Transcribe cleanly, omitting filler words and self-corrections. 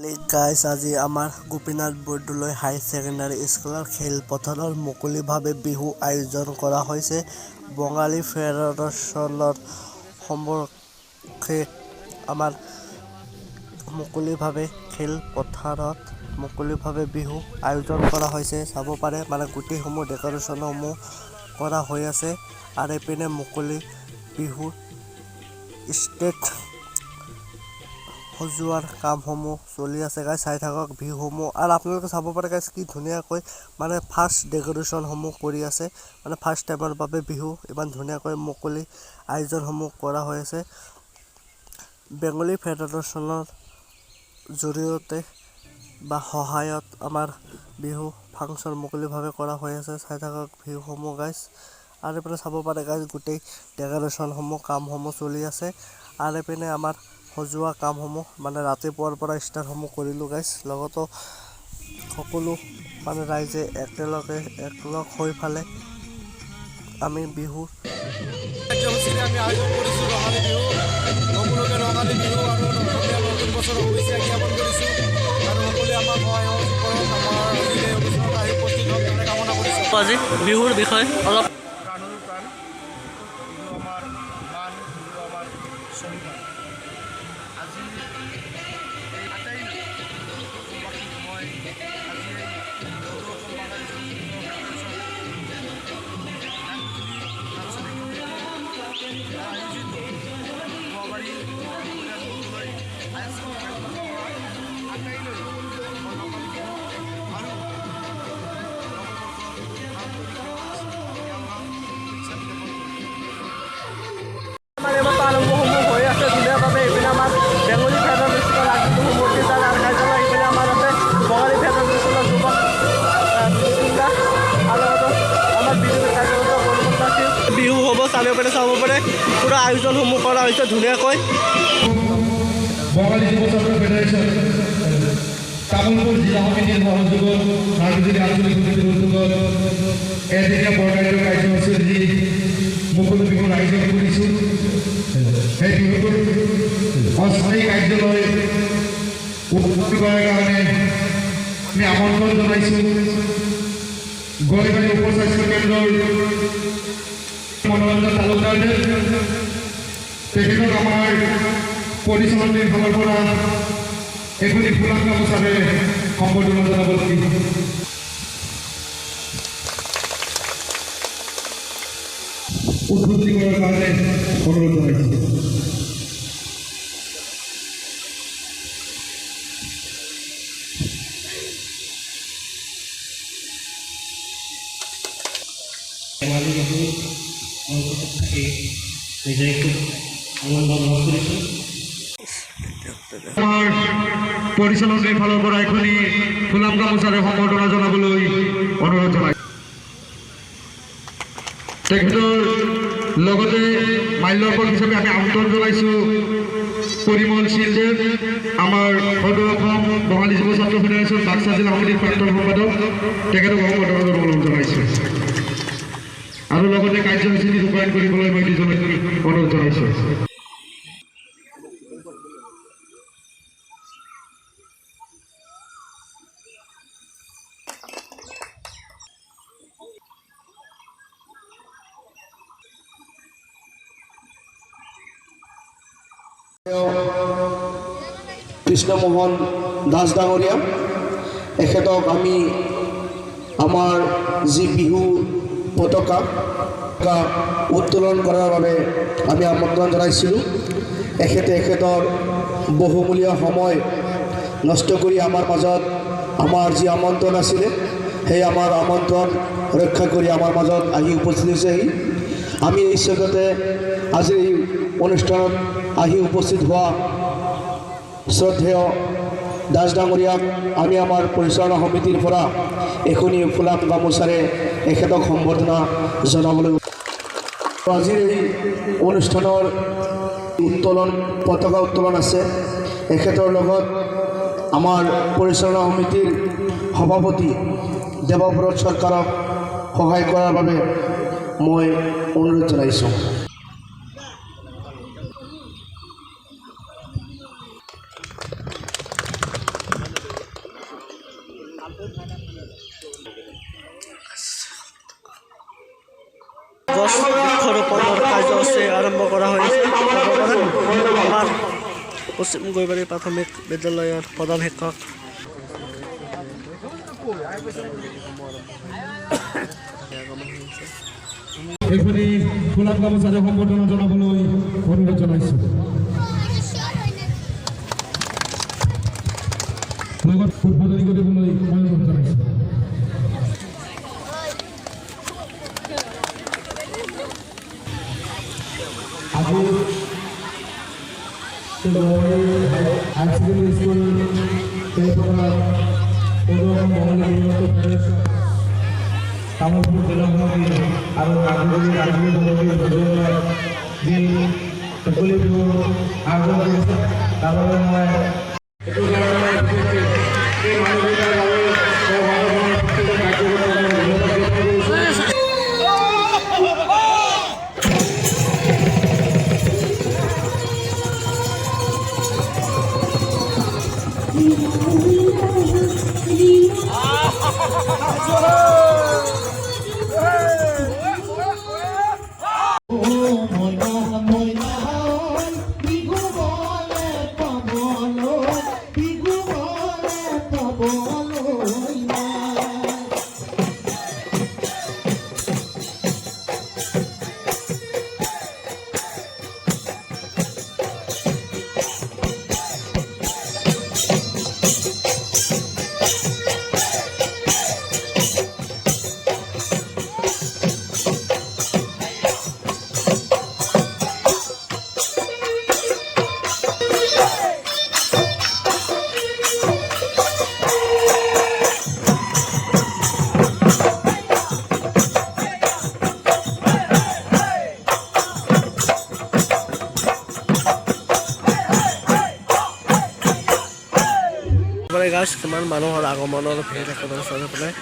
Guys আজি আমাৰ গোপীনাথ বৰদলৈ হাই secondary স্কুলৰ খেলপথাৰত মুকলিভাৱে বিহু আয়োজন কৰা হৈছে। বঙালী ফেডাৰেশ্যনৰ সম্পৰ্কে আমাৰ মুকলিভাৱে খেলপথাৰত মুকলিভাৱে বিহু আয়োজন কৰা হৈছে। চাব পাৰে মানে গোটেইসমূহ ডেকৰেশ্যনসমূহ কৰা হৈ আছে আৰু এইপিনে মুকলি বিহু ষ্টেজ সজোৱাৰ কামসমূহ চলি আছে। গাইজ চাই থাকক বিহুসমূহ আৰু আপোনালোকে চাব পাৰে গাইজ কি ধুনীয়াকৈ মানে ফাৰ্ষ্ট ডেকৰেশ্যনসমূহ কৰি আছে। মানে ফাৰ্ষ্ট টাইমৰ বাবে বিহু ইমান ধুনীয়াকৈ মুকলি আয়োজনসমূহ কৰা হৈ আছে। বেংগলী ফেডাৰেশ্যনৰ জৰিয়তে বা সহায়ত আমাৰ বিহু ফাংচন মুকলিভাৱে কৰা হৈ আছে। চাই থাকক বিহুসমূহ গাইজ আৰু এইপিনে চাব পাৰে গাইজ গোটেই ডেকৰেশ্যনসমূহ কামসমূহ চলি আছে আৰু এইপিনে আমাৰ সজোৱা কামসমূহ মানে ৰাতিপুৱাৰ পৰা ষ্টাৰ্টসমূহ কৰিলোঁ গাইজ। লগতো সকলো মানে ৰাইজে একলগ হৈ ফালে আমি বিহু কাৰ্যসূচীৰে আমি আয়োজন কৰিছোঁ ৰঙালী বিহু। সকলোকে ৰঙালী বিহু আৰু নতুন বছৰৰ শুভেচ্ছা জ্ঞাপন কৰিছোঁ আৰু সকলোৱে আমাক সহায় সহযোগ কৰক। আমাৰ আজিৰ এই অনুষ্ঠানত আহি উপস্থিত হওক তাৰে কামনা কৰিছোঁ। আজি বিহুৰ বিষয়ে অলপ প্ৰাণৰো প্ৰাণ বিহু আমাৰ মান, বিহু আমাৰ স্বাভিমান। আজি এই আটাইবাসী মই আজি এই সদৌ অসম বাঙালী জনজাতীয় ফেডাৰেশ্যন আঞ্চলিক কমিটি দ্বাৰা আয়োজিত যোৱাবাৰী গোপীনাথ বৰদলৈ হায়াৰ ছেকেণ্ডাৰী পৰা আটাইলৈ মই ৰঙালী বিহু আৰু আমাৰ এইবাৰ আৰম্ভসমূহ হৈ আছে ধুনীয়াভাৱে। এইপিনে আমাৰ বেংগলী ফেডাৰেশ্যনৰ ৰাজনীতি মূৰ্তি তাৰ কাৰ্যালয়, এইপিনে আমাৰ আছে বঙালী ফেডাৰেশ্যনৰ যুৱক আৰু আমাৰ বিজেপি কাৰ্যকৰ্তা বিহু হ'ব। চাৰিওপিনে চাব পাৰে পুৰা আয়োজনসমূহ কৰা হৈছে ধুনীয়াকৈ। বঙালী যুৱ ছাত্ৰ ফেডাৰেশ্যন তামোলপুৰ জিলা সমিতিৰ সহযোগত নাগৰিক আঞ্চলিক সমিতিৰ উদ্যোগত এদিনীয়া বৰ্ণাঢ্য কাৰ্যসূচী যি মুকলি বিহুৰ আয়োজন কৰিছোঁ। সেই বিহুটোৰ অস্থায়ী কাৰ্যালয় উন্নতি কৰাৰ কাৰণে আমি আমন্ত্ৰণ জনাইছোঁ। গড়িবাৰী উপ স্বাস্থ্য কেন্দ্ৰৰ মনোৰঞ্জন তালুকদাৰ তেখেতক আমাৰ পৰিচালনাৰ ফালৰ পৰা এখনি ফুলাম গামোচাৰে সম্বৰ্ধনা জনাব লাগিব। উদ্বুদ্ধি কৰাৰ কাৰণে অনুৰোধ জনাইছোঁ। ধেমালি বিহু অঞ্চলত থাকি নিজে খুব আনন্দ লাভ কৰিছোঁ। আমাৰ পৰিচালনাৰ ফালৰ পৰা এখনি ফুলাম গামোচাৰে সম্বৰ্ধনা জনাবলৈ অনুৰোধ জনাইছোঁ। তেখেতৰ লগতে মাল্যৰ্পণ হিচাপে আমি আমন্ত্ৰণ জনাইছোঁ পৰিমল চিলড্ৰেন, আমাৰ সদৌ অসম বঙালী যুৱ ছাত্ৰ ফেডাৰেশ্যন বাক্সা জিলা সমিতিৰ প্ৰাক্তন সম্পাদক, তেখেতক সম্বৰ্ধনা জনাবলৈ জনাইছোঁ আৰু লগতে কাৰ্যসূচী ৰূপায়ণ কৰিবলৈ মই দুজনক অনুৰোধ জনাইছোঁ। কৃষ্ণমোহন দাস ডাঙৰীয়া, এখেতক আমি আমাৰ যি বিহু পতাকা উত্তোলন কৰাৰ বাবে আমি আমন্ত্ৰণ জনাইছিলোঁ। এখেতৰ বহুমূলীয়া সময় নষ্ট কৰি আমাৰ মাজত আমাৰ যি আমন্ত্ৰণ আছিলে সেই আমাৰ আমন্ত্ৰণ ৰক্ষা কৰি আমাৰ মাজত আহি উপস্থিত হৈছেহি। আমি এই স্বাগতে আজি এই অনুষ্ঠানত আহি উপস্থিত হোৱা শ্ৰদ্ধেয় দাস ডাঙৰীয়াক আমি আমাৰ পৰিচালনা সমিতিৰ পৰা এখনি ফুলাম গামোচাৰে এখেতক সম্বৰ্ধনা জনাবলৈ আজিৰ এই অনুষ্ঠানৰ পতাকা উত্তোলন আছে। এখেতৰ লগত আমাৰ পৰিচালনা সমিতিৰ সভাপতি দেৱব্ৰত চৰকাৰক সহায় কৰাৰ বাবে মই অনুৰোধ জনাইছোঁ। গছ বৃক্ষৰোপণৰ কাৰ্যসূচী আৰম্ভ কৰা হৈছে আমাৰ পশ্চিম গৈবাৰী প্ৰাথমিক বিদ্যালয়ৰ প্ৰধান শিক্ষক এইখিনি ফুলাম গামোচাৰে সম্বৰ্ধনা জনাবলৈ অনুৰোধ জনাইছোঁ। লগত উদ্বোধনী কৰিবলৈ মই অনুৰোধ জনাইছোঁ। আজি হায়াৰ ছেকেণ্ডেৰী স্কুল তামোলপুৰ জিলা সমিতি আৰু ৰাজনীতি সমিতিৰ যি মুকলি বিহু আয়োজন কৰিছে তাৰ বাবে মই এইটো কাৰণে এই মানুহকেইটাৰ গাছ কিমান মানুহৰ আগমনৰ ভিৰ একেবাৰে চাই পেলাই